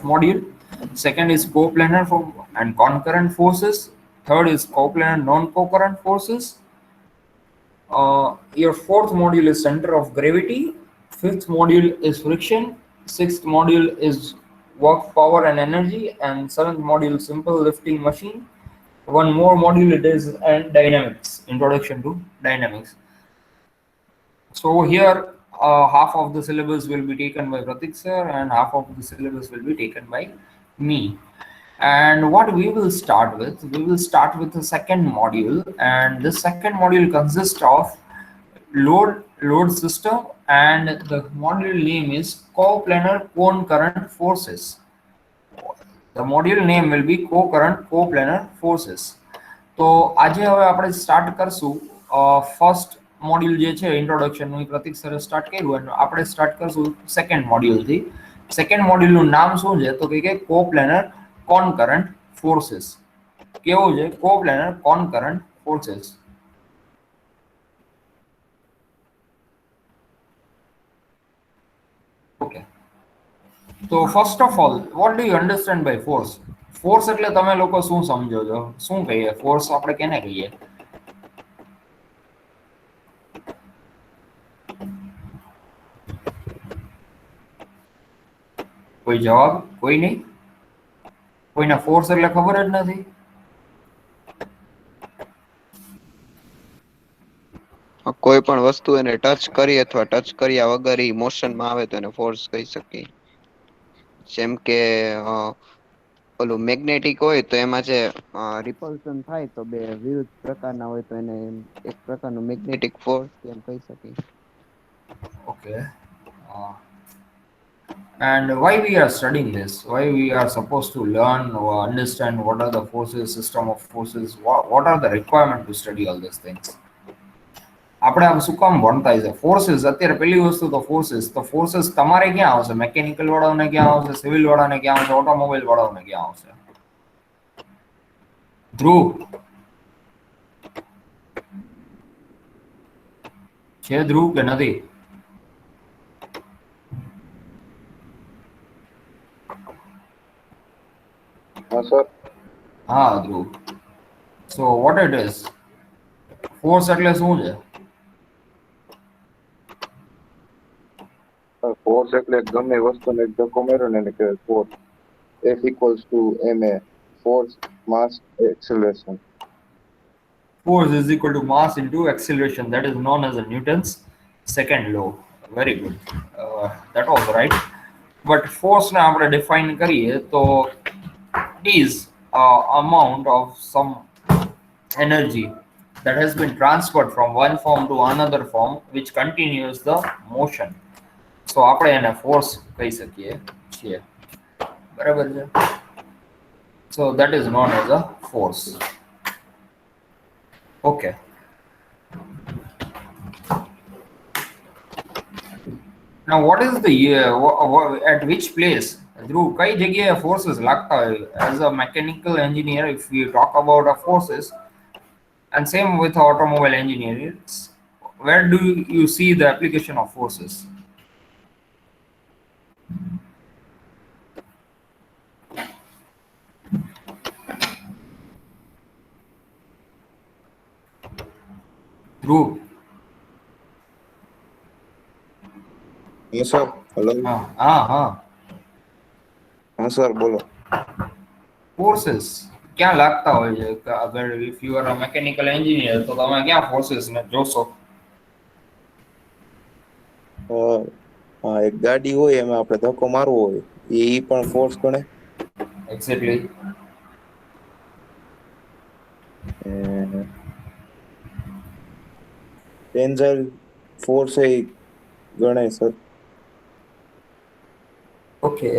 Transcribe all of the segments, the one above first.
module. Second is coplanar and concurrent forces. Third is coplanar non-concurrent forces. Your fourth module is center of gravity. Fifth module is friction. Sixth module is work, power, and energy. And seventh module, simple lifting machine. One more module it is and dynamics, introduction to dynamics. So here, half of the syllabus will be taken by Pratik sir, and half of the syllabus will be taken by me. And what we will start with, we will start with the second module, and this second module consists of load system, and the module name is coplanar concurrent forces. The module name will be co-current coplanar forces. તો આજે હવે આપણે start કરશું first module જે છે ઇન્ટ્રોડક્શનનું, એ પ્રતિક સરે start કર્યું અને આપણે સ્ટાર્ટ કરશું સેકન્ડ મોડ્યુલથી. સેકન્ડ મોડ્યુલનું નામ શું છે તો કે કોપ્લેનર કોનકરન્ટ ફોર્સીસ. કેવું છે? Coplanar concurrent forces. ઓકે, તો first of all, what do you understand by force? Force એટલે તમે લોકો શું સમજો છો? શું કહીએ ફોર્સ? આપણે કેને કહીએ? કોઈ જવાબ? કોઈ નહીં? કોઈને ફોર્સ એટલે ખબર જ નથી? કોઈ પણ વસ્તુ એને ટચ કરી અથવા ટચ કર્યા વગર ઈ મોશનમાં આવે તો એને ફોર્સ કહી શકીએ. જેમ કે ઓલું મેગ્નેટિક હોય તો એમાં જે રિપલ્શન થાય તો બે વિરુદ્ધ પ્રકારના હોય તો એને એક પ્રકારનું મેગ્નેટિક ફોર્સ એમ કહી શકીએ. Okay. And why we are studying this? Why we are supposed to learn or understand what are the forces, system of forces? What are the requirement to study all these things? આપણે આમ શું કામ ભણતા છે? Forces, અત્યારે પેલી વસ્તુ તો ફોર્સીસ. તો ફોર્સીસ તમારે ક્યાં આવશે? મેકેનિકલ વાળાઓને ક્યાં આવશે? સિવિલ વાળાને ક્યાં આવશે? ઓટોમોબાઈલ વાળાઓને ક્યાં આવશે? ધ્રુવ છે? ધ્રુવ કે નથી? હા Dhruv. So what it is? Force એટલે શું છે? ફોર્સ એટલે ગમે વસ્તુને એક ધક્કો માર્યો ને એને કહેવાય force. F equals to ma. Force, mass, acceleration. Force is equal to mass into acceleration. That is known as a Newton's second law. Very good. That was right. But force ને આપણે define કરીએ તો is amount of some energy that has been transferred from one form to another form which continues the motion. So આપણે એને force કહી શકીએ છીએ. બરાબર છે? So that is known as a force. Okay. Now what is the at which place, Dhruv, કઈ જગ્યાએ forces લાગતા હોય? As a mechanical engineer, if we talk about a forces, and same with automobile engineers, where do you see the application of forces? Dhruv. Yes, sir. Hello. હા sir બોલો. ફોર્सेस ક્યાં લાગતા હોય છે? અગર if you are a mechanical engineer તો તમે ક્યાં forces ને જોશો? હા, એક ગાડી હોય એમાં આપણે ધક્કો મારવો હોય, એ પણ ફોર્સ ગણે. Exactly. ટેન્જાઇલ ફોર્સ એ ગણાય sir. Okay.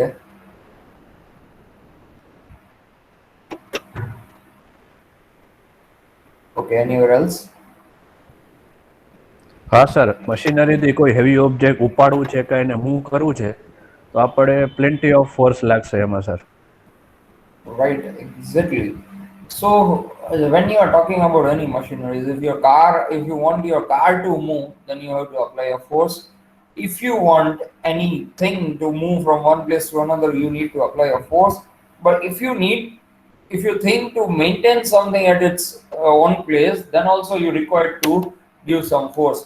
Okay, anywhere else? હા સર, મશીનરીથી કોઈ હેવી ઓબ્જેક્ટ ઉપાડવું છે કે એને મૂવ કરવું છે તો આપણે પ્લેન્ટી ઓફ ફોર્સ લાગશે એમાં sir. Right, exactly. So when you are talking about any machineries, if you want your car to move, then you have to apply a force. if you want anything to move from one place to another, you need to apply a force. But if you think to maintain something at its one place, then also you require to give some force.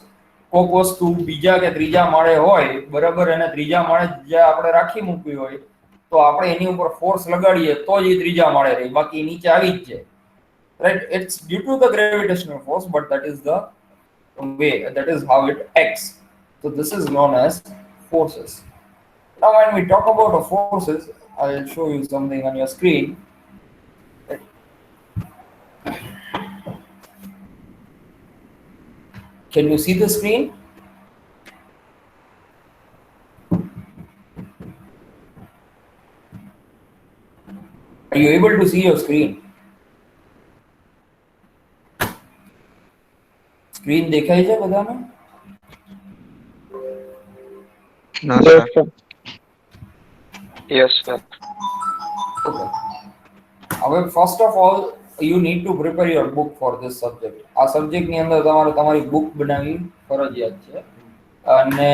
કોઈક વસ્તુ બીજા કે ત્રીજા માળે હોય બરાબર, અને ત્રીજા માળે જે આપણે રાખી મૂકવી હોય તો આપણે એની ઉપર ફોર્સ લગાડીએ તો જ એ ત્રીજા માળે રહી, બાકી નીચે આવી જ જાય. Right? It's due to the gravitational force, but that is the way, that is how it acts. So this is known as forces. Now when we talk about the forces, I'll show you something on your screen. Can you see the screen? Are you able to see your screen? Screen દેખાય છે બધાને? ના sir. Yes, sir. Okay. હવે first of all, you need to prepare your book for this subject. આ subject ની અંદર તમારે તમારી બુક બનાવવી ફરજિયાત છે, અને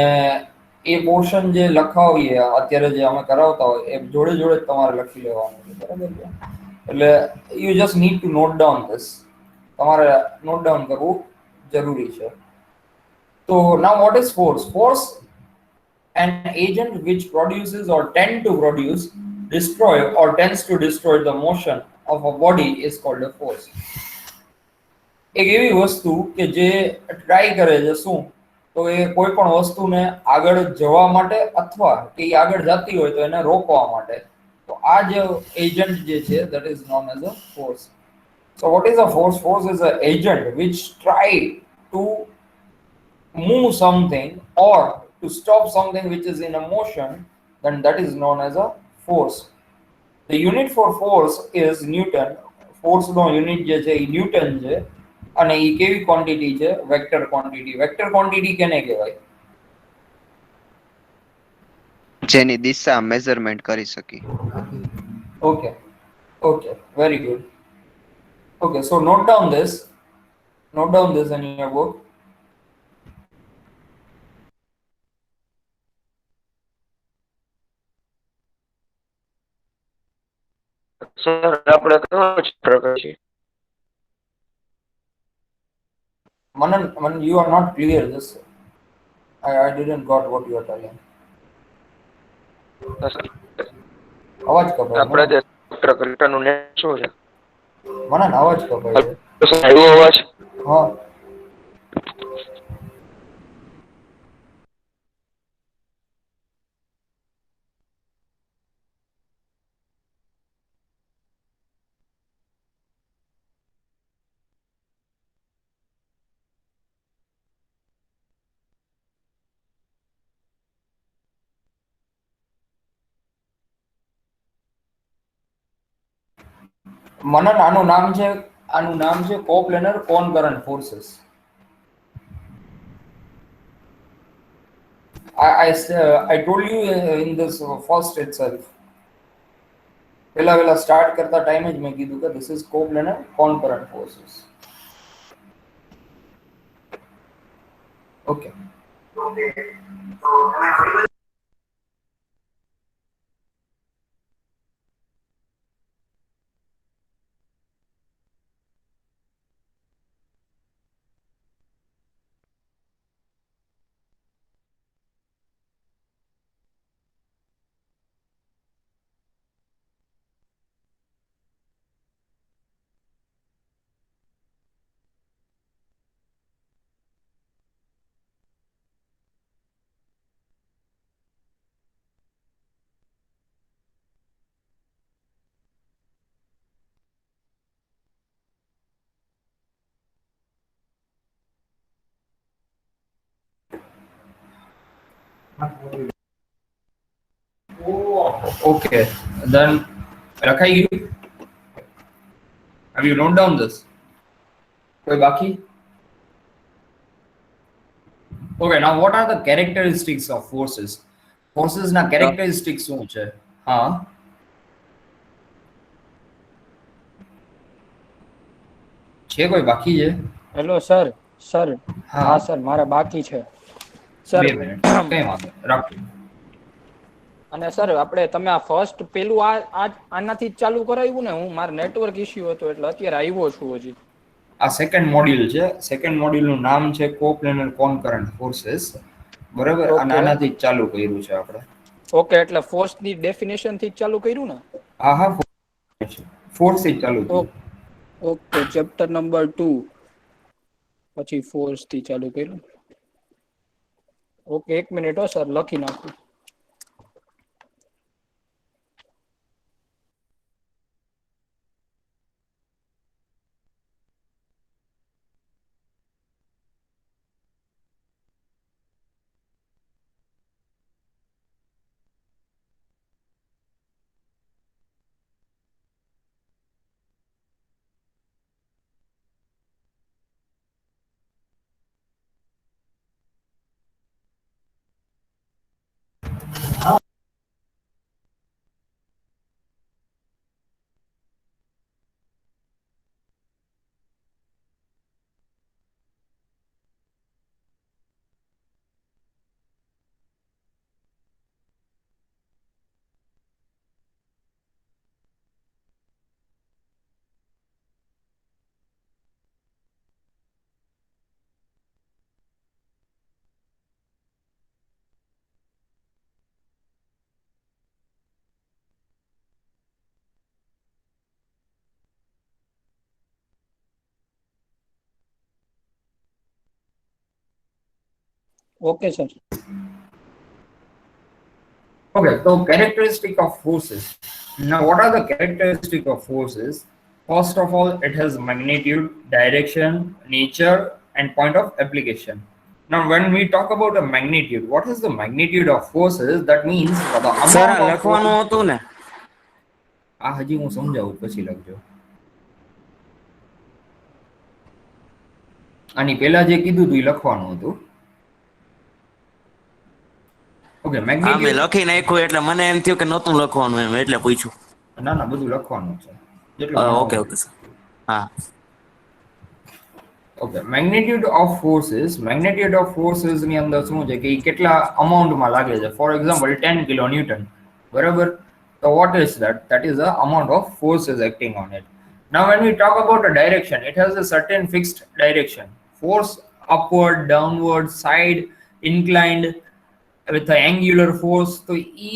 એ પોર્શન જે લખાવીએ અત્યારે જે અમે કરાવતા હોય એ જોડે જોડે જ તમારે લખી લેવાનું છે, બરાબર છે? એટલે you just need to note down this. તમારે નોટ ડાઉન કરવું જરૂરી છે. So now what is force? Force, an agent which produces or tend to produce, destroy or tends to destroy the motion of a body is called a force. એક એવી વસ્તુ કે જે try કરે છે શું, તો એ કોઈ પણ વસ્તુને આગળ જવા માટે અથવા કે એ આગળ જતી હોય તો એને રોકવા માટે. તો આ જે એજન્ટ જે છે that is known as a force. So what is a force? Force is an agent which try to move something or to stop something which is in a motion, then that is known as a force. The unit for force is Newton. Force નો unit જે છે એ newton છે, અને એ કેવી quantity છે? Vector quantity. Vector quantity કેને કહેવાય? જેની દિશા મેઝરમેન્ટ કરી શકી. Okay, okay, very good. Okay, so note down this in your book. Sir, આપણે કયો પ્રકાર છે? Manan, you are not clear. This I didn't got what you are telling. અવાજ કપાય. આપણે જે પ્રકારનું નેમ શું છે? મનન અવાજ કપાય છે. આવ્યો અવાજ? હા. મનન આનું નામ છે coplanar concurrent forces. I told you in this first itself. પહેલા સ્ટાર્ટ કરતા ટાઈમે જ મેં કીધું કે this is coplanar concurrent forces. Okay. Okay, then લખાઈ ગયું? Have you note down this? કોઈ બાકી? Okay, now what are the characteristics of forces? Forces ના characteristics શું છે? હા. છે કોઈ બાકી છે? Hello sir. હા. હા સર, મારા બાકી છે. સર 2 મિનિટ કઈ વાંધો નહીં, રાખજો. અને સર આપણે તમે આ ફર્સ્ટ પેલું આનાથી જ ચાલુ કરાવ્યું ને? હું મારે નેટવર્ક ઇશ્યુ હતો એટલે અત્યારે આવ્યો છું હજી. આ સેકન્ડ મોડ્યુલ છે. સેકન્ડ મોડ્યુલનું નામ છે કોપ્લેનર કોનકરન્ટ ફોર્सेस, બરાબર? અને Okay. આનાથી જ ચાલુ કર્યું છે આપણે. ઓકે, એટલે ફોર્સ ની ડેફિનેશન થી જ ચાલુ કર્યું ને? હા, ફોર્સ થી જ ચાલુ થયું. ઓકે, ચેપ્ટર નંબર 2 પછી ફોર્સ થી ચાલુ કર્યું. ઓકે, 1 મિનિટ હો સર, લખી નાખું. Okay sir. Okay, so characteristic of forces. Now, what are the characteristic of forces? First of all, it has magnitude, direction, nature, and point of application. Now, when we talk about a magnitude, what is the magnitude of forces? That means the sir amount આ of લખવાનું forces. હતું ને? હજી હું સમજાવું પછી લખજો. આની પહેલા જે કીધું હતું એ લખવાનું હતું. ઓકે, હા, મેં મેગ્નિટ્યુડ. લખી નાખ્યું એટલે મને એમ થયું કે નહોતું લખવાનું એમ એટલે પૂછ્યું. ના ના, બધું લખવાનું છે જેટલું ભણવાનું. Okay okay sir. હા. Okay, magnitude of forces. Magnitude of forces ની અંદર શું છે કે ઈ કેટલા અમાઉન્ટમાં લાગે છે. ફોર એક્ઝામ્પલ 10 કિલો ન્યૂટન, બરાબર? તો what is that? That is the amount of forces acting on it. Now when we talk about a direction, it has a certain fixed direction. Force upward, downward, side, inclined, with the angular force, તો ઈ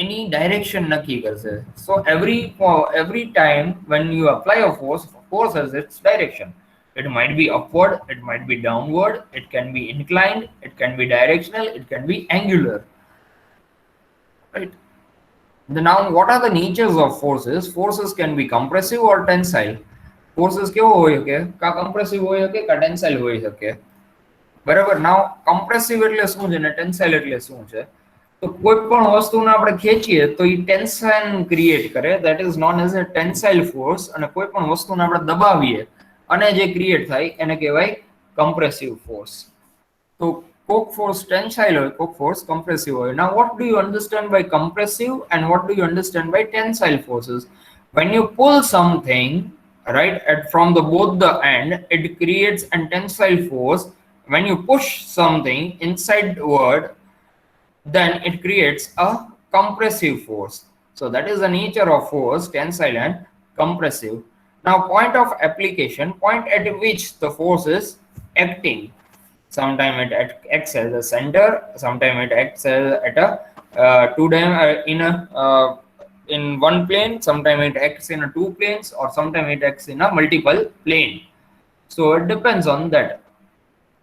એની direction નક્કી કરશે. So every time when you apply a force has its direction. It might be upward, it might be downward, it can be inclined, it can be directional, it can be angular. Right? Now, what are the natures of forces? Forces can be compressive or tensile. Forces કેવો હોઈ શકે? કા compressive હોઈ શકે કા tensile હોઈ શકે. બરાબર? Now, compressive એટલે શું છે ને tensile એટલે શું છે? તો કોઈ પણ વસ્તુને આપણે ખેંચીએ તો ઈ ટેન્શન ક્રિએટ કરે, that is known as a tensile force. અને કોઈ પણ વસ્તુને આપણે દબાવીએ અને જે ક્રિએટ થાય એને કહેવાય compressive force. તો કોક ફોર્સ ટેન્સાઇલ હોય, કોક ફોર્સ compressive હોય. Now what do you understand by compressive and what do you understand by tensile forces? When you pull something, right, from the both the end, it creates a tensile force. When you push something insideward, then it creates a compressive force. So that is the nature of force, tensile and compressive. Now, point of application, point at which the force is acting. Sometimes it acts as a center, sometimes it acts as at a in one plane, sometimes it acts in a two planes, or sometimes it acts in a multiple plane. So it depends on that.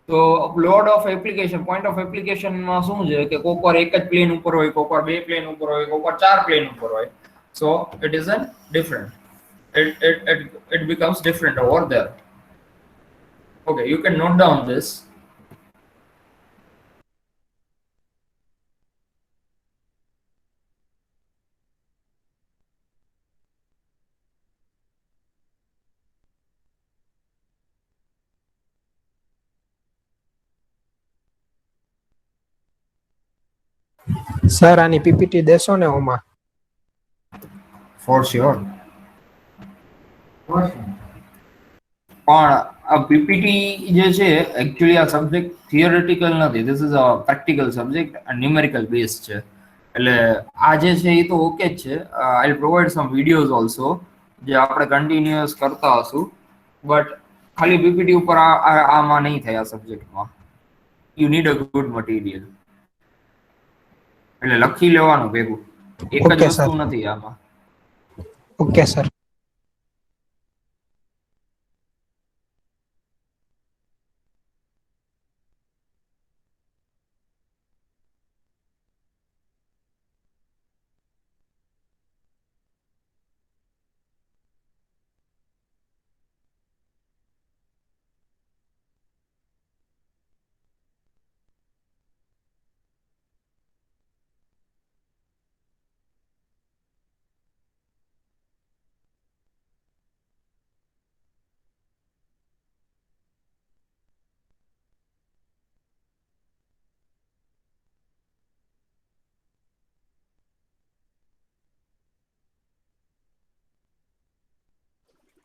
તો load of application, point of એપ્લિકેશનમાં શું છે કે કોઈક વાર એક જ plane ઉપર હોય, કોઈક વાર બે પ્લેન ઉપર હોય, કોઈક વાર ચાર પ્લેન ઉપર હોય. So it is a different. It becomes different over there. Okay, you can note down this. Sir આની પીપીટી દેશો ને ઓમાં? For sure. પણ આ પીપીટી જે છે એકચ્યુઅલી આ સબ્જેક્ટ થિયોરેટિકલ નથી, this is a practical subject, numerical base છે. એટલે આ જે છે એ તો ઓકે જ છે. આઈ પ્રોવાઈડ સમ વિડીયોઝ ઓલ્સો જે આપણે કન્ટિન્યુઅસ કરતા હશું, બટ ખાલી પીપીટી ઉપર આમાં નહીં થાય આ સબ્જેક્ટમાં. You need a good material, એટલે લખી લેવાનું ભેગું, એક જ ઓકે વસ્તુ સર. નથી આમાં. Okay sir.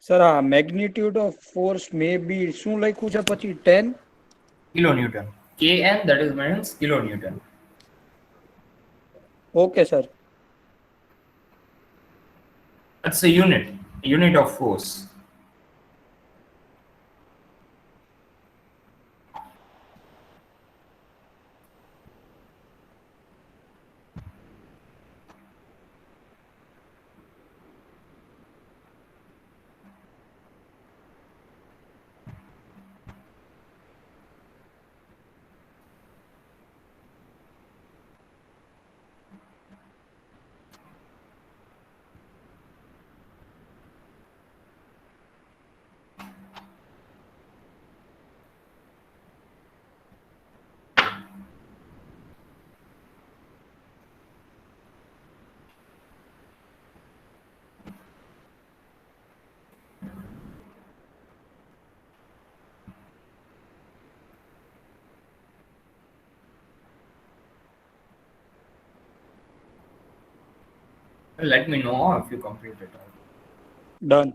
સર આ મેગ્નિટ્યુડ ઓફ ફોર્સ મે બી શું લખ્યું છે પછી 10? Kilonewton, kn that is means kilonewton. Okay sir. That's a unit of force. Let me know if you complete it. Done.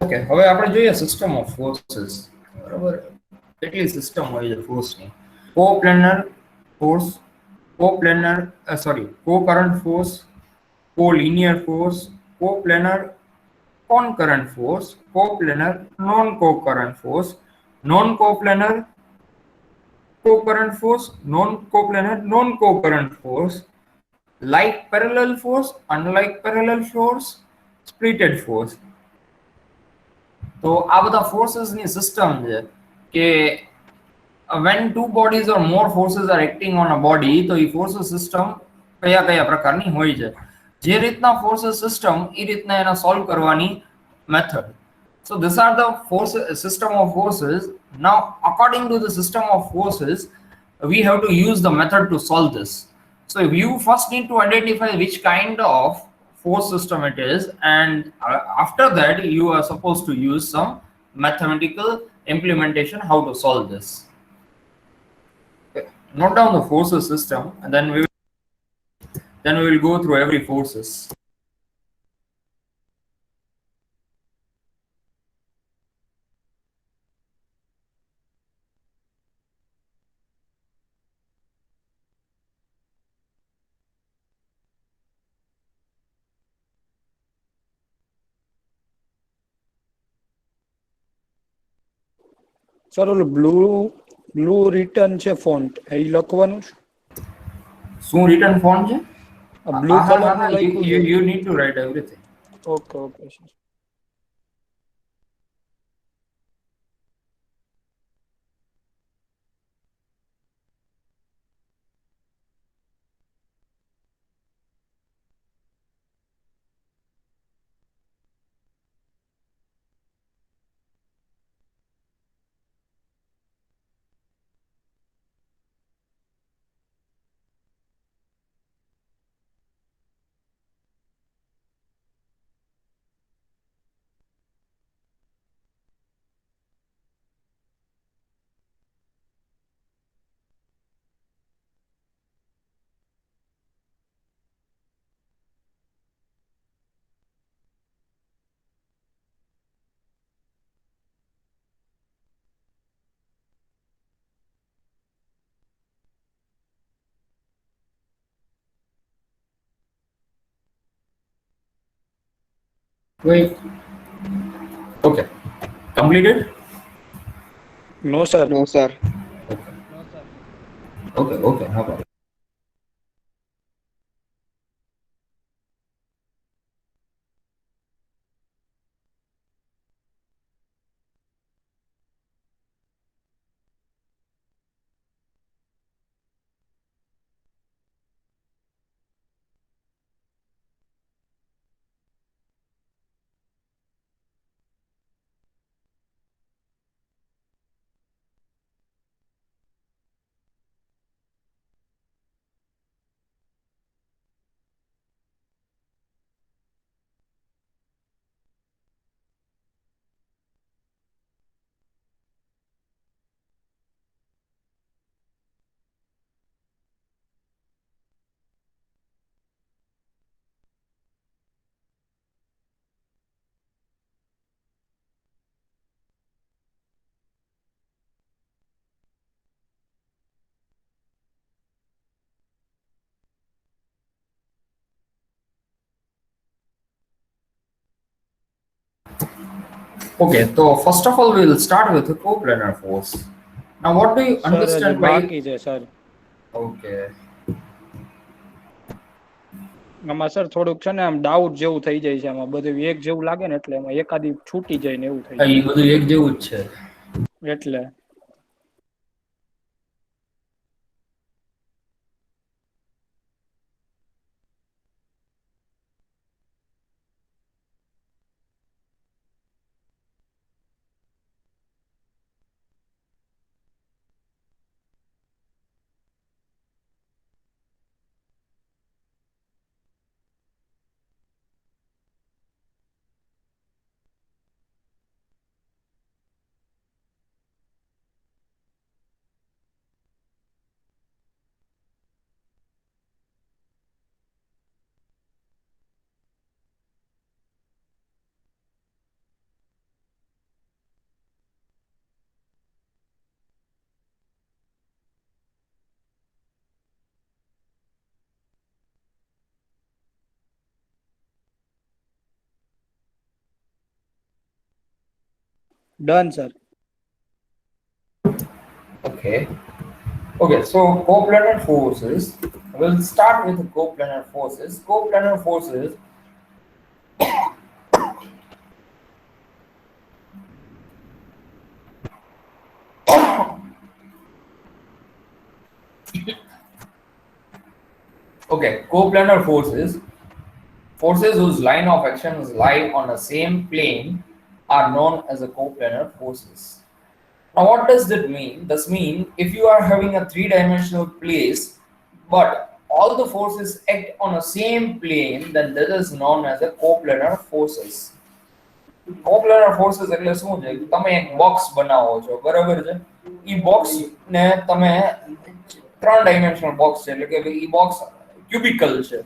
Okay, હવે આપણે જોઈએ સિસ્ટમ ઓફ ફોર્સીસ. બરાબર, કેટલી સિસ્ટમ હોય છે ફોર્સની. Coplanar force, concurrent force, collinear force, coplanar concurrent force, coplanar non-concurrent force, non-coplanar concurrent force, non-coplanar non-concurrent force, like parallel force, unlike parallel force, splitted force. તો આ બધા forces ની system છે કે when two bodies or more forces are acting on a body, તો એ forces system કયા કયા પ્રકારની હોય છે. જે રીતના forces system એ રીતના એને સોલ્વ કરવાની method. So these are the system of forces. Now according to the system of forces, we have to use the method to solve this. So you first need to identify which kind of force system it is, and after that you are supposed to use some mathematical implementation how to solve this. Okay. Note down the forces system, and then we will go through every forces. Sir ઓલું blue return છે font એ લખવાનું છે? શું written font છે? Blue colour નું you, લખ્યું you છે. you need to write everything. Okay okay sir. Wait. Okay. Completed? No sir. No sir. Okay, okay, no problem. Okay, so first of all, we will start with the coplanar force. Now, what do you sir હજી understand by? બાકી છે sir. Okay, આમાં sir થોડુંક છે ને આમ doubt જેવું થઈ જાય છે, આમાં બધું એક જેવું લાગે ને એટલે એમાં એકાદી છૂટી જાય ને એવું થઈ એ બધું એક જેવું જ છે. જાય એટલે. Done sir. Okay. Okay, so coplanar forces. We'll start with the coplanar forces. Coplanar forces. Okay, coplanar forces. Forces whose line of actions lie on the same plane are known as the coplanar forces. Now, what does that mean? This mean if you are having a three-dimensional place, but all the forces act on the same plane, then that is known as the coplanar forces. Coplanar forces એટલે શું છે કે તમે એક box બનાવો છો બરાબર છે ઈ બોક્સ ને તમે 3 ડાયમેન્શનલ બોક્સ છે એટલે કે ઈ બોક્સ ક્યુબિકલ છે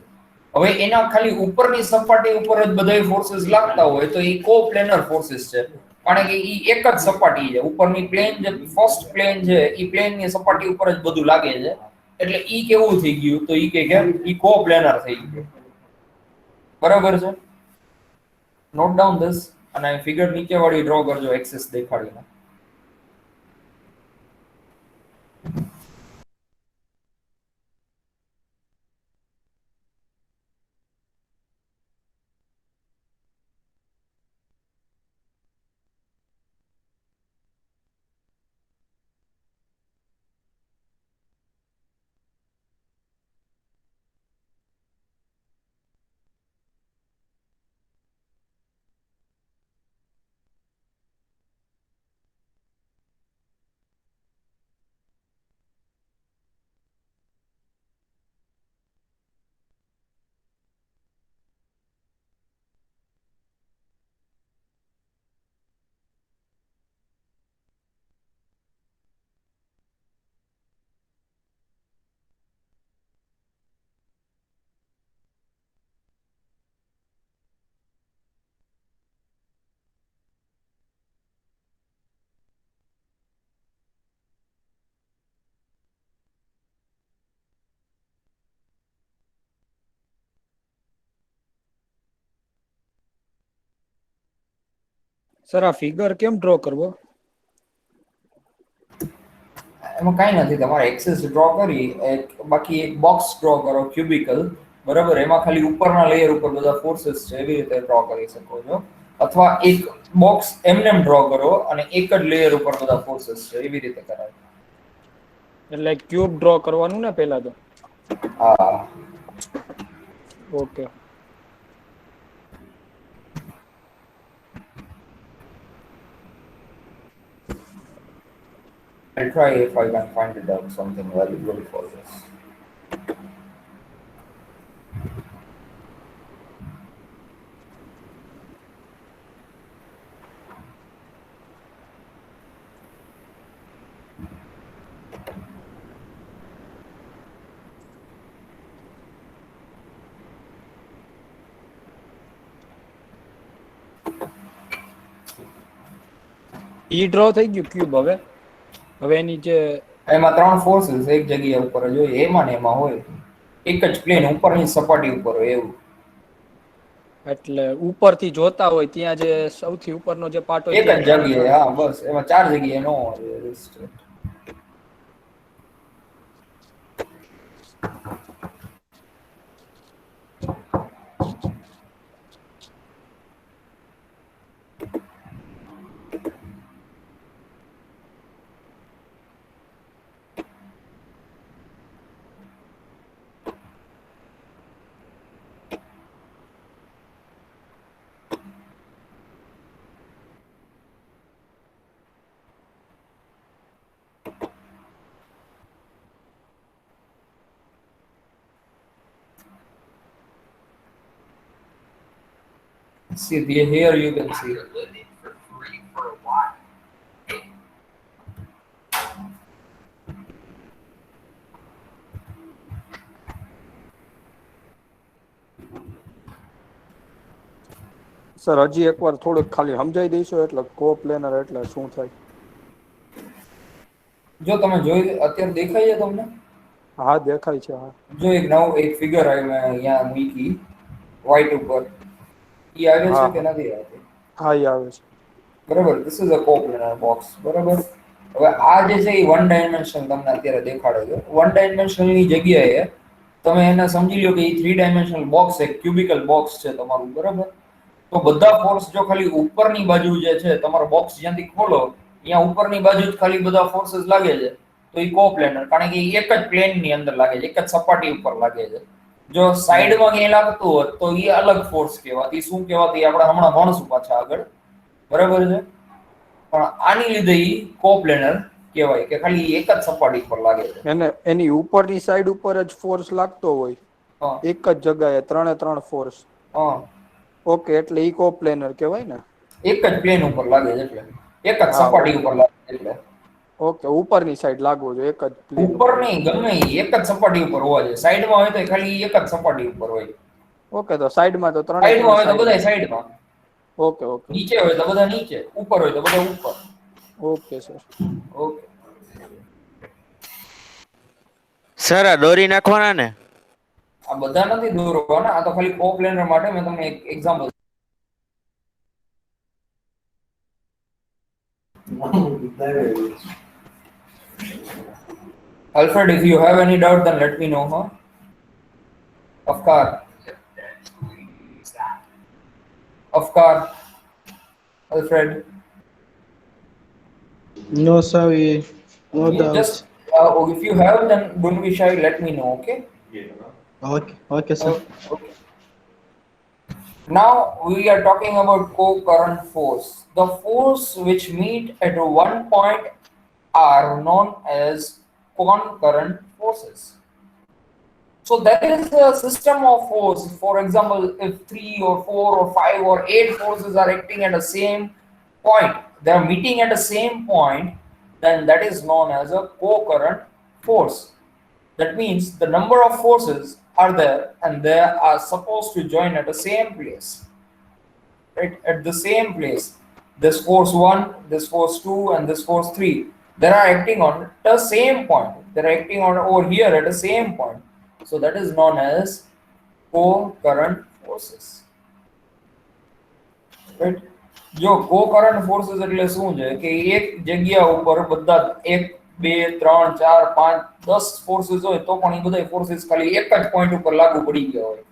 હવે એના ખાલી ઉપરની સપાટી ઉપર જ બધાય ફોર્સીસ લાગતા હોય તો ઈ કોપ્લેનર ફોર્સીસ છે કારણ કે ઈ એક જ સપાટી છે ઉપરની પ્લેન જે ફર્સ્ટ પ્લેન છે ઈ પ્લેનની સપાટી ઉપર જ બધું લાગે છે એટલે ઈ કેવું થઈ ગયું તો ઈ કે ઈ કોપ્લેનર થઈ ગયું બરાબર છે નોટ ડાઉન ધીસ અને ફિગર નીચે વાળી ડ્રો કરજો એક્સિસ દેખાડીને સર આ ફિગર કેમ ડ્રો કરવો? એમાં કાંઈ નથી, તમારે એક્સેસ ડ્રો કરી બાકી એક બોક્સ ડ્રો કરો ક્યુબિકલ, બરાબર, એમાં ખાલી ઉપરના લેયર ઉપર બધા ફોર્सेस છે એવી રીતે ડ્રો કરી શકો છો, અથવા એક બોક્સ એમનેમ ડ્રો કરો અને એક જ લેયર ઉપર બધા ફોર્सेस છે એવી રીતે કરાય. એટલે ક્યુબ ડ્રો કરવાનું ને પહેલા તો? હા. Okay. I'll try if I can find it out something valuable for this. E draw થઈ ગયું ક્યુબ. હવે એની જે એમાં ત્રણ ફોર્सेस એક જગ્યા ઉપર જ હોય, એમાં ને એમાં હોય, એક જ પ્લેન ઉપરની સપાટી ઉપર હોય એવું. એટલે ઉપરથી જોતા હોય ત્યાં જે સૌથી ઉપરનો જે પાર્ટ હોય એક જ ત્યાં જગ્યાએ, હા બસ, એમાં ચાર જગ્યાએ ન હોય. See, here you can see. Sir હજી એકવાર થોડુંક ખાલી સમજાઈ દઈશું એટલે કોપ્લેનર એટલે શું થાય? જો તમે જોઈ અત્યારે દેખાય છે તમને? હા દેખાય છે. હા જો એક નવું એક ફિગર આવી મેં અહીંયા મૂકી વ્હાઈટ ઉપર, ઈ આવે છે કે નથી આવતી? હા ઈ આવે છે. બરાબર, this is a coplanar box. બરાબર, હવે આ જે છે એ વન ડાયમેન્શન તમને અત્યારે દેખાડે છે. વન ડાયમેન્શનની જગ્યાએ તમે એને સમજી લો કે એ થ્રી ડાયમેન્શનલ બોક્સ છે, ક્યુબિકલ બોક્સ છે તમારું. બરાબર, તો બધા ફોર્સ જો ખાલી ઉપરની બાજુ જે છે તમારો બોક્સ જ્યાંથી ખોલો ત્યાં ઉપરની બાજુ જ ખાલી બધા ફોર્सेस લાગે છે, તો એ કોપ્લેનર, કારણ કે એક જ પ્લેન ની અંદર લાગે છે, એક જ સપાટી ઉપર લાગે છે. જો સાઈડમાં ક્યાંય લાગતું હોત તો એ અલગ ફોર્સ કહેવાતી. શું કહેવાતી આપણે હમણાં ભણશું પાછા આગળ. બરાબર છે, પણ આની લીધે ઈ કોપ્લેનર કહેવાય કે ખાલી એક જ સપાટી પર લાગે છે. એને એની ઉપરની સાઈડ ઉપર જ ફોર્સ લાગતો હોય હા એક જ જગ્યાએ, ત્રણ ફોર્સ. હા, ઓકે, એટલે ઈ કોપ્લેનર કહેવાય ને? એક જ પ્લેન ઉપર લાગે છે એટલે, એક જ હા સપાટી ઉપર લાગે છે એટલે. ઓકે, ઉપરની સાઈડ લાગવો જોઈએ એક જ પ્લેન ઉપર ઉપર. નહીં, ગમે ઈ એક જ સપાટી ઉપર હોવા જોઈએ. સાઈડમાં હોય તો ખાલી એક જ સપાટી ઉપર હોય. ઓકે, તો સાઈડમાં તો ત્રણે સાઈડમાં ત્રણ હોય તો સાઈડ. બધા સાઈડમાં, ઓકે ઓકે નીચે હોય તો બધા નીચે, ઉપર હોય તો બધા ઉપર. Okay sir. ઓકે. સર આ દોરી નાખવાના ને? આ બધા નથી દોરવાના, આ તો ખાલી કોપ્લેનર માટે મેં તમને એક example. Alfred, if you have any doubt, then let me know, huh? Afkar. Afkar. Alfred. No, sorry, no You doubt. just, if you have, then don't be shy, let me know, okay? Okay, sir. Okay. Now we are talking about co-current force. The force which meet at one point are known as concurrent forces. So there is a system of force. For example, if 3 or 4 or 5 or 8 forces are acting at the same point, they are meeting at the same point, then that is known as a co-current force. That means the number of forces are there and they are supposed to join at the same place. Right? At the same place. This force 1, this force 2, and this force 3. They are acting on the same point. They are acting on over here at the same point. So that is known as co-current forces. Right? જો કો current forces એટલે શું છે કે એક જગ્યા ઉપર બધા 1 2 3 4 5 10 ફોર્સીસ હોય તો પણ એ બધા ફોર્સીસ ખાલી એક જ પોઈન્ટ ઉપર લાગુ પડી ગયા હોય,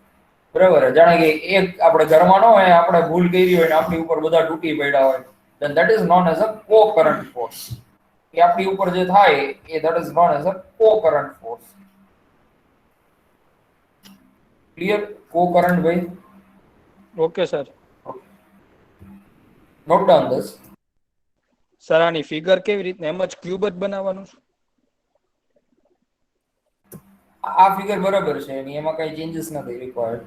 બરાબર? જાણે કે એક આપણે ઘરમાં ન હોય, આપણે ભૂલ કરી હોય ને આપણી ઉપર બધા તૂટી પડ્યા હોય, then that is known as a co-current force. એ આપણી ઉપર જે થાય એ that is known as a co-current force. Clear? co-current ભાઈ? Okay sir. Note down this. Sir આની ફિગર કેવી રીતના એમ જ ક્યુબ જ બનાવવાનું છે? આ ફિગર બરાબર છે એની, એમાં કઈ ચેન્જીસ નથી રિક્વાયર્ડ.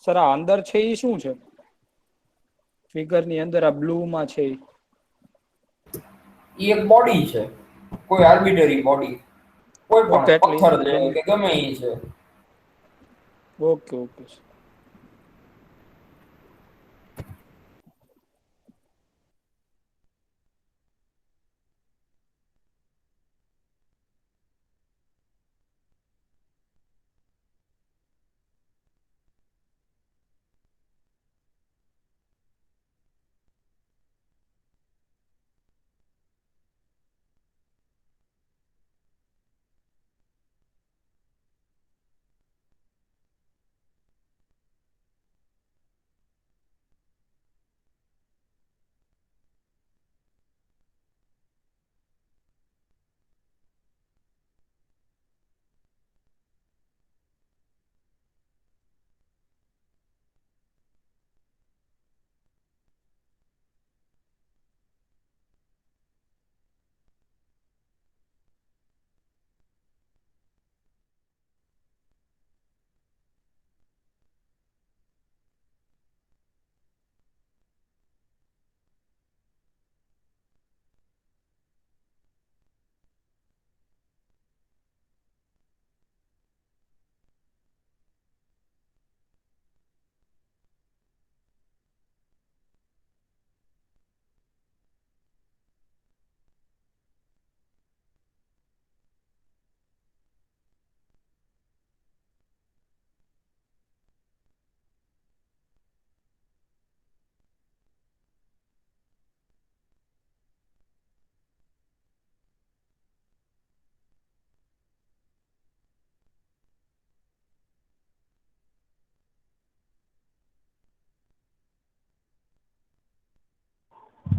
સર આ અંદર છે એ શું છે? ફિગર ની અંદર આ બ્લુ માં છે ઈ? એ એક બોડી છે, કોઈ આર્બિટરી બોડી, કોઈ પણ ઓકે, એટલે પથ્થર છે કે ગમે એ છે. Okay okay.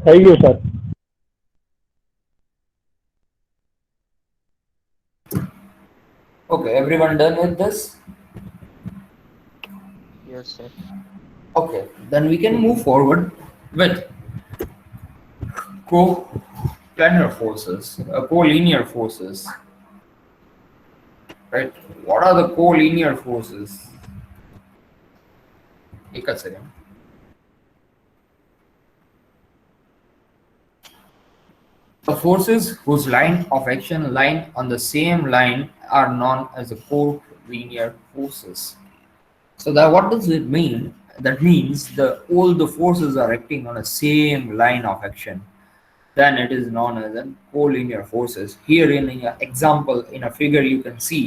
થઈ ગયું sir. Okay, everyone done with this? Yes sir. Okay, then we can move forward with co-planar forces, co-linear forces. Right? What are the co-linear forces? एक second. The forces whose line of action lie on the same line are known as the co-linear forces. So that what does it mean? That means all the forces are acting on the same line of action. Then it is known as a collinear forces. Here in an example, in a figure, you can see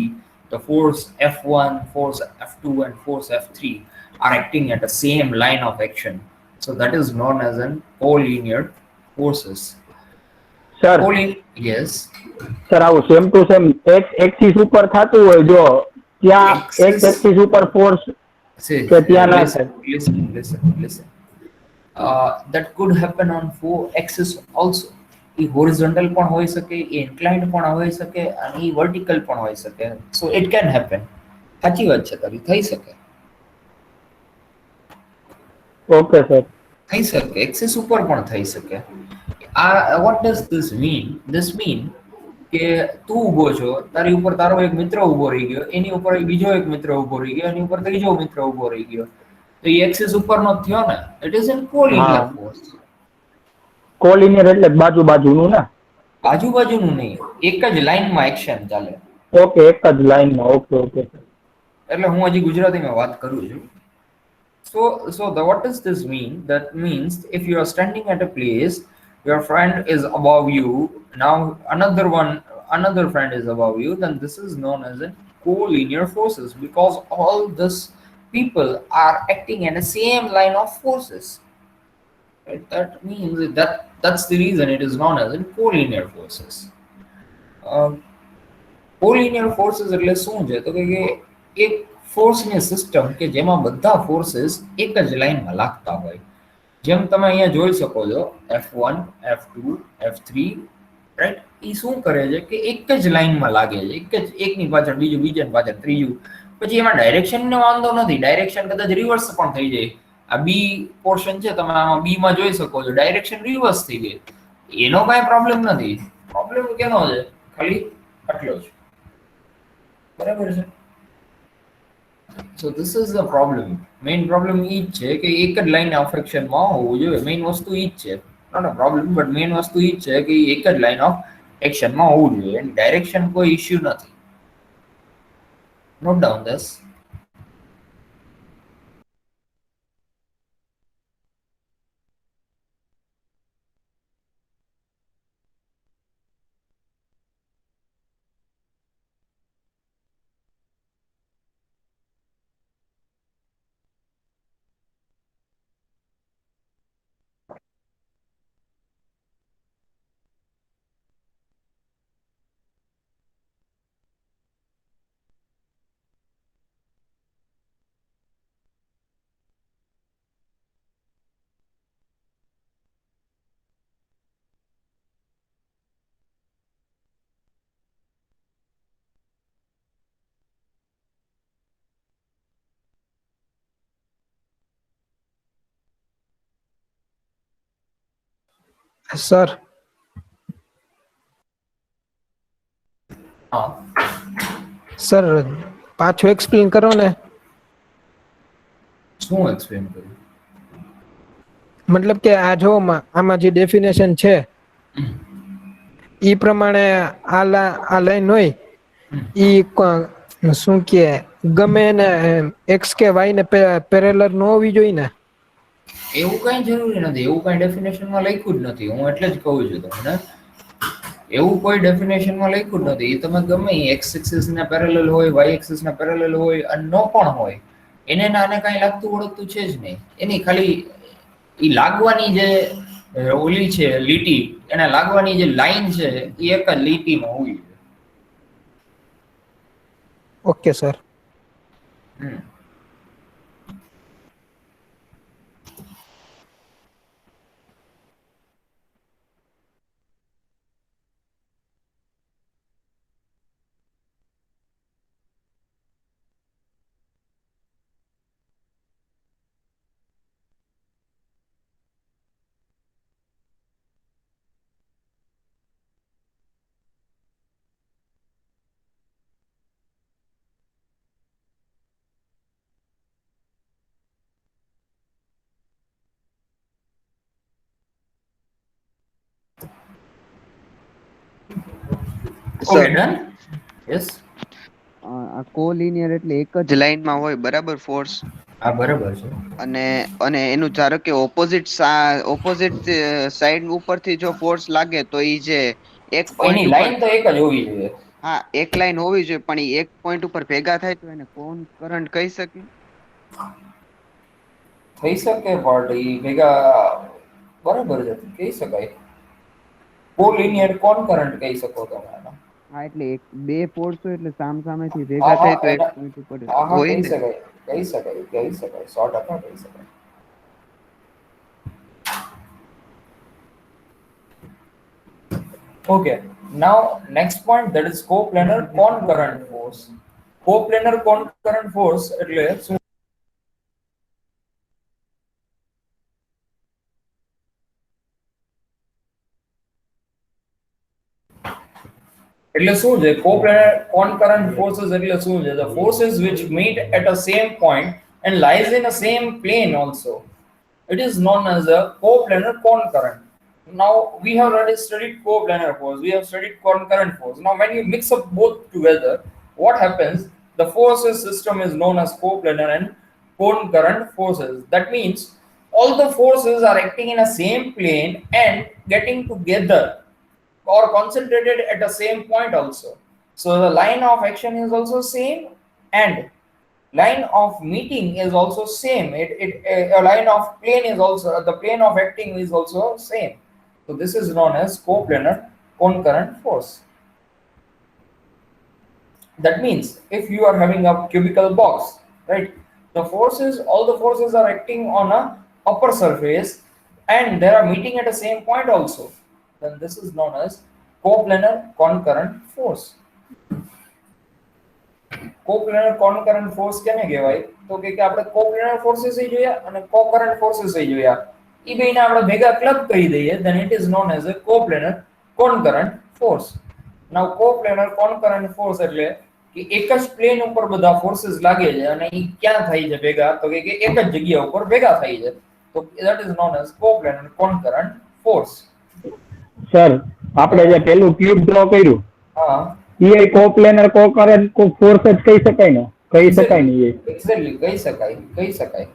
the force F1, force F2, and force F3 are acting at the same line of action. So that is known as an collinear forces. Sir Yes. Sir આવું same to same X axis ઉપર થતું હોય જો ત્યાં X axis ઉપર force See, કે ત્યાં ના listen, થાય. listen. That could happen on 4 axis also. A horizontal પણ હોઈ શકે, એ inclined પણ હોઈ શકે અને એ vertical પણ હોઈ શકે. So it can happen. સાચી વાત છે તારી, થઈ શકે. Okay sir. થઈ શકે, એક્સિસ ઉપર પણ થઈ શકે. What does this mean? This mean કે તું ઊભો છો, તારી ઉપર તારો એક મિત્ર ઊભો રહી ગયો, એની ઉપર બીજો એક મિત્ર ઊભો રહી ગયો, એની ઉપર ત્રીજો મિત્ર ઊભો રહી ગયો, તો એ એક્સિસ ઉપરનો જ થયો ને. It is an collinear force. Collinear એટલે બાજુ બાજુનું ને? બાજુ બાજુનું નહીં, એક જ લાઈનમાં એક્શન ચાલે. ઓકે, એક જ લાઈનમાં. Okay okay. એટલે હું હજી ગુજરાતીમાં વાત કરું છું. What does this mean? That means if you are standing at a place, your friend is above you, now another friend is above you, then this is known as a collinear forces, because all this people are acting in the same line of forces. Right? That means that's the reason it is known as in collinear forces. Collinear forces એટલે શું છે તો કે એક ફોર્સની system કે જેમાં બધા ફોર્સીસ એક જ લાઈનમાં લાગતા હોય. જેમ તમે અહીંયા જોઈ શકો છો F1, F2, F3, રાઈટ? એ શું કરે છે કે એક જ લાઈનમાં લાગે છે, એક જ એકની પાછળ બીજું, બીજાની પાછળ ત્રીજું. પછી એમાં ડાયરેક્શનનો વાંધો નથી, ડાયરેક્શન કદાચ રિવર્સ પણ થઈ જાય. આ બી પોર્શન છે, તમે આમાં બી માં જોઈ શકો છો ડાયરેક્શન રિવર્સ થઈ ગઈ, એનો કાંઈ પ્રોબ્લેમ નથી. પ્રોબ્લેમ કેનો છે? ખાલી આટલો જ. બરાબર છે? So this is the problem. Main problem ઈ જ છે કે એક જ લાઈન ઓફ એક્શનમાં હોવું જોઈએ. મેઇન વસ્તુ ઈ જ છે, not a problem, but main વસ્તુ ઈ જ છે કે એક જ લાઈન ઓફ એક્શનમાં હોવું જોઈએ. એન્ડ ડાયરેક્શન કોઈ ઇશ્યુ નથી. Note down this. સર હા, સર પાછું એક્સપ્લેન કરો ને. શું એક્સપ્લેન કર્યું? મતલબ કે આ જો આમાં જે ડેફિનેશન છે ઈ પ્રમાણે આ લાઈન હોય ઈ શું કે ગમે ને એક્સ કે વાય ને પેરેલલ ન હોવી જોઈએ ને? એવું કઈ જરૂરી નથી, એવું કઈ ડેફિનેશનમાં લખ્યું જ નથી. હું એટલે જ કહું છું તમને, એવું કોઈ ડેફિનેશનમાં લખ્યું જ નથી. એ તમે ગમે એક્સ એક્સિસ ના પેરેલલ હોય, વાય એક્સિસ ના પેરેલલ હોય અને નો પણ હોય, એને આને કઈ લાગતું ઓળખતું છે જ નહીં. એની ખાલી એ લાગવાની જે ઓલી છે લીટી, એને લાગવાની જે લાઈન છે એ એક જ લીટીમાં હોવી જોઈએ. Okay sir. Hmm. Okay, done? Yes. આ કોલિનિયર એટલે એક જ લાઈનમાં હોય, બરાબર, ફોર્સ. હા, બરાબર છે. અને અને એનું ધારો કે ઓપોઝિટ સાઈડ ઉપરથી જો ફોર્સ લાગે તો ઈ જે એક પોઈન્ટ એની ઉપર, લાઈન તો એક જ હોવી જોઈએ. હા એક લાઈન હોવી જોઈએ, પણ ઈ એક પોઈન્ટ ઉપર ભેગા થાય તો એને કોન કરંટ કહી શકીએ? થઈ શકે, પણ એ ભેગા બરાબર છે, કહી શકાય. કોલિનિયર કોન કરંટ કહી શકો તમે આને. હા, એટલે એક બે ફોર્સ હોય એટલે સામસામેથી હા ભેગા હા થાય તો એક એના પોઈન્ટ ઉપર હા હા હોય કહી ને. શકાય, કહી શકાય, કહી શકાય, 100% કહી શકાય. Okay, now next point, that is coplanar concurrent force. Coplanar concurrent force એટલે શું? એટલે શું છે coplanar concurrent forces? એટલે શું છે? The forces which meet at a same point and lies in a same plane also, it is known as a coplanar concurrent. Now we have already studied coplanar force, we have studied concurrent force. Now when you mix up both together, what happens? The forces system is known as coplanar and concurrent forces. That means all the forces are acting in a same plane and getting together or concentrated at the same point also. So the line of action is also same and line of meeting is also same. A line of plane is also, the plane of acting is also same. So this is known as coplanar concurrent force. That means if you are having a cubical box, right, the forces, all the forces are acting on a upper surface and they are meeting at the same point also, then this is known as coplanar concurrent force. Coplanar concurrent force કેને કહેવાય? તો કે આપણે coplanar ફોર્सेस એ જોયા અને કોકરન્ટ ફોર્सेस એ જોયા. ઈ બેને આપણે ભેગા ક્લબ કરી દઈએ, then it is known as a coplanar concurrent force. Now coplanar concurrent force એટલે કે એક જ પ્લેન ઉપર બધા ફોર્सेस લાગે છે અને ઈ ક્યાં થાય છે ભેગા? તો કે એક જ જગ્યા ઉપર ભેગા થાય છે. તો that is known as coplanar concurrent force. Sir આપણે જે પેલું ક્યુબ ડ્રો કર્યું હા, એ કોપ્લેનર કોકરન્ટ ફોર્સ જ કહી શકાય ને? કહી શકાય ને એ? એક્ઝેક્ટલી કહી શકાય, કહી શકાય.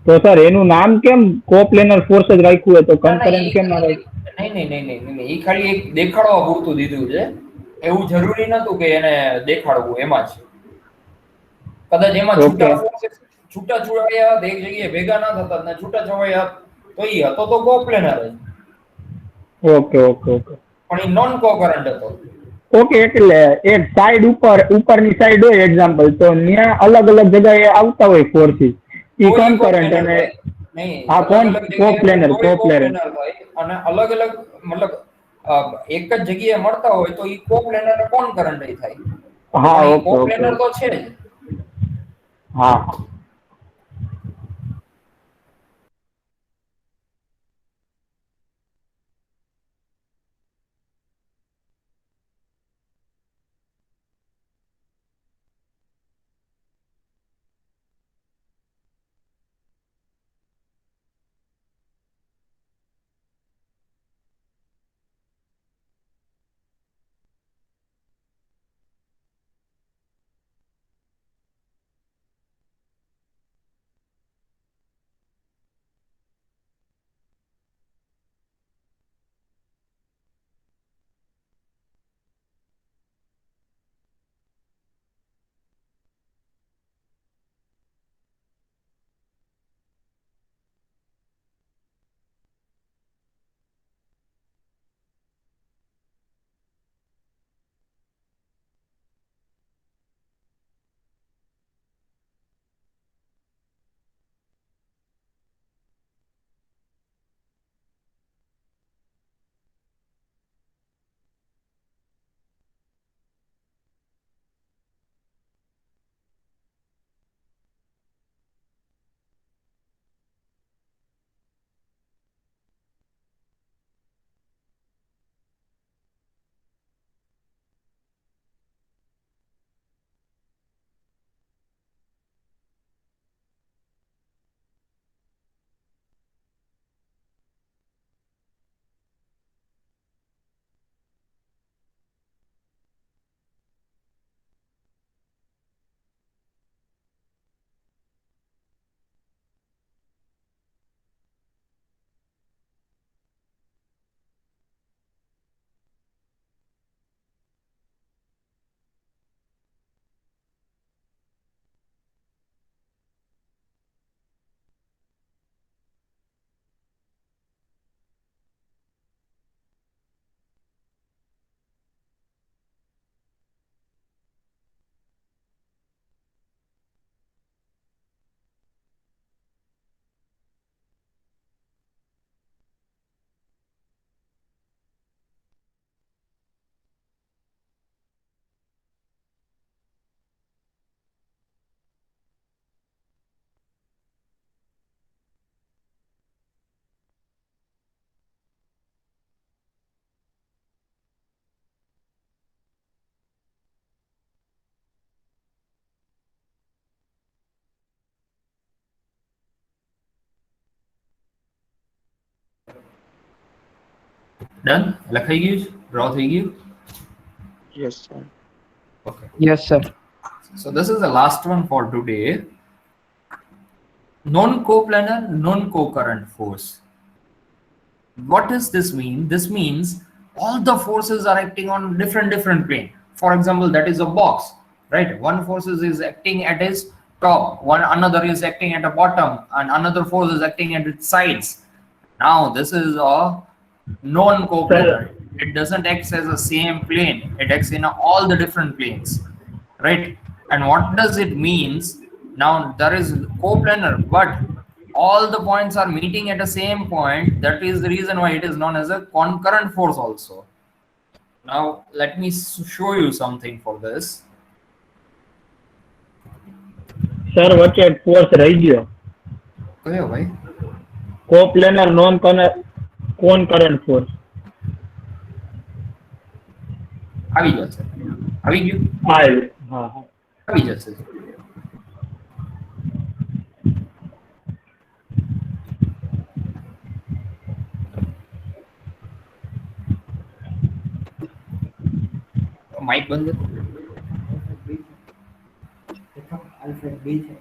તો સર એનું નામ કેમ કોપ્લેનર ફોર્સ જ રાખ્યું હોય, તો કન્કરન્ટ કેમ ના રાખ્યું? નહીં, એ ખાલી એક દેખાડવા પૂરતું દીધું છે. એવું જરૂરી નતું કે એને દેખાડવું એમાં જ. કદાચ એમાં છૂટા ફોર્सेस છૂટા છવાયા એક જગ્યાએ ભેગા ના થતા ને છૂટા છવાયા તો ઈ હતો તો કોપ્લેનર જ. ઓકે ઓકે ઓકે પણ ઈ નોન કોકરન્ટ હતો. ઓકે, એટલે એક સાઈડ ઉપરની સાઈડ હોય એક્ઝામ્પલ, તો ત્યાં અલગ અલગ જગ્યાએ આવતા હોય ફોર્સિસ, ઈ કન્કરન્ટ અને આ કોપ્લેનર અને અલગ અલગ મતલબ એક જ જગ્યાએ મળતા હોય તો ઈ કોપ્લેનર અને કોનકરન્ટ થાય. હા, ઓકે કોપ્લેનર તો છે જ. હા. ડન? લખાઈ ગયું? ડ્રો થઈ ગયું? Yes sir. Okay. Yes sir. So this is the last one for today. non-coplanar, non-concurrent force. What does this mean? This means all the forces are acting on different plane. For example, that is a box, right? One force is acting at its top, one another is acting at the bottom, and another force is acting at its sides. Now this is a non-coplanar. It doesn't act as a same plane. It acts in all the different planes, right? And what does it means? Now there is coplanar, but all the points are meeting at the same point. That is the reason why it is known as a concurrent force also. Now let me show you something for this. Sir વચ્ચે એક force રહી ગયો. કયો ભાઈ? Coplanar non concurrent force. આવી જશે. આવી ગયું? હા હા આવી જશે. માઇક બંધ આલ્ફ્રેડ બી છે.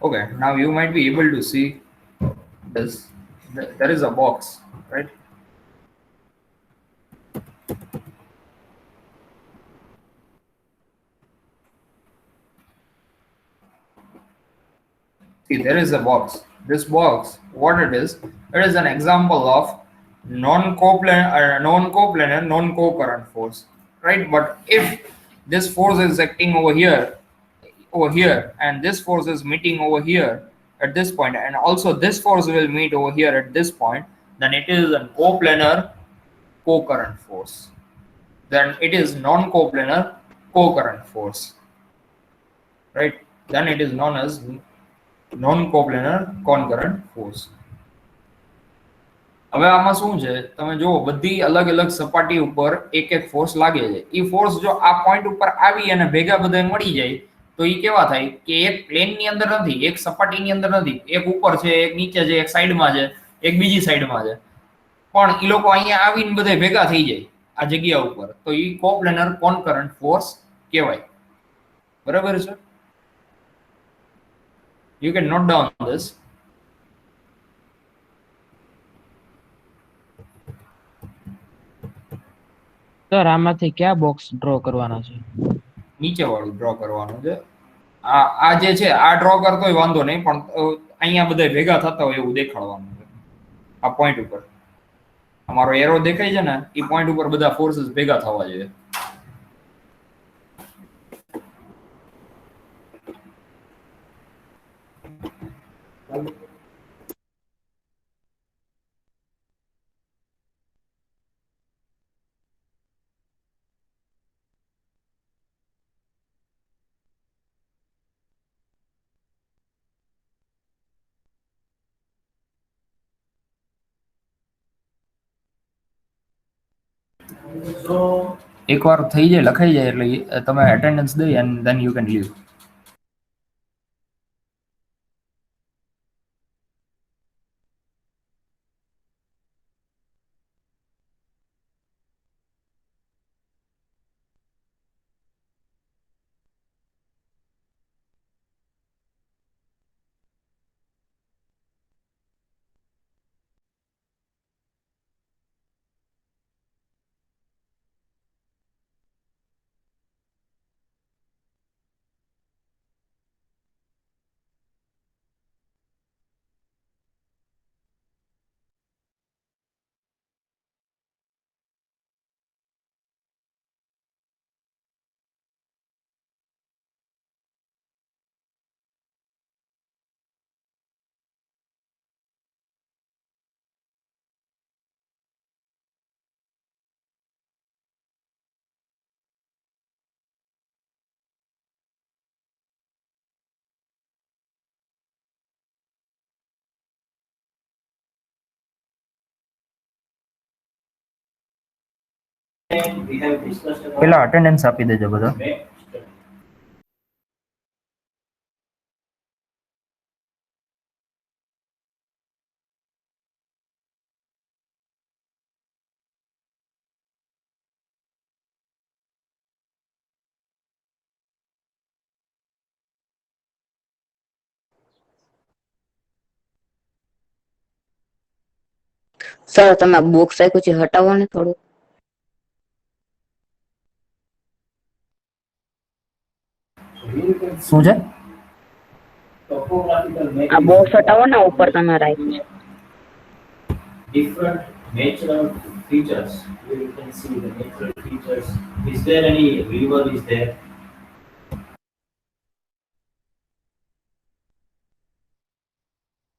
Okay, now you might be able to see this. There is a box, right? See, there is a box. This box, what it is an example of non-coplanar, non-concurrent force, right? But if this force is acting over here, and this force is meeting over here at this point, and also this force will meet over here at this point, then it is a coplanar concurrent force. Then it is non-coplanar concurrent force, right? Then it is known as non-coplanar concurrent force. હવે આમાં શું છે તમે જુઓ બધી અલગ અલગ સપાટી ઉપર એક એક ફોર્સ લાગે છે. ઈ ફોર્સ જો આ પોઈન્ટ ઉપર આવી અને ભેગા બધાય મળી જાય તો ઈ કેવા થાય કે એક પ્લેન ની અંદર નથી, એક સપાટીની અંદર નથી, એક ઉપર છે, એક નીચે છે, એક સાઈડમાં છે, એક બીજી સાઈડમાં છે, પણ ઈ લોકો અહીંયા આવીને બધાય ભેગા થઈ જાય આ જગ્યા ઉપર, તો ઈ કોપ્લેનર કોન્કરન્ટ ફોર્સ કહેવાય. બરાબર છે? You can note down this. Sir આમાંથી કયા બોક્સ ડ્રો કરવાના છે? નીચે વાળું ડ્રો કરવાનું છે. આ જે છે આ ડ્રો કરતોય વાંધો નહીં, પણ અહીંયા બધા ભેગા થતા હોય એવું દેખાડવાનું છે. આ પોઈન્ટ ઉપર અમારો એરો દેખાય છે ને, એ પોઈન્ટ ઉપર બધા ફોર્सेस ભેગા થવા જોઈએ. એકવાર થઈ જાય લખાઈ જાય એટલે તમે એટેન્ડન્સ દઈ and then you can leave. પેલા અટેન્ડન્સ આપી દેજો બધા. સર તમે બોક્સ રાખ્યું છે હટાવો ને થોડું. શું છે? આ બોક્સ હટાવો ને ઉપર તમે રાખ્યું છે. Different natural features. You can see the natural features. Is there any river? Is there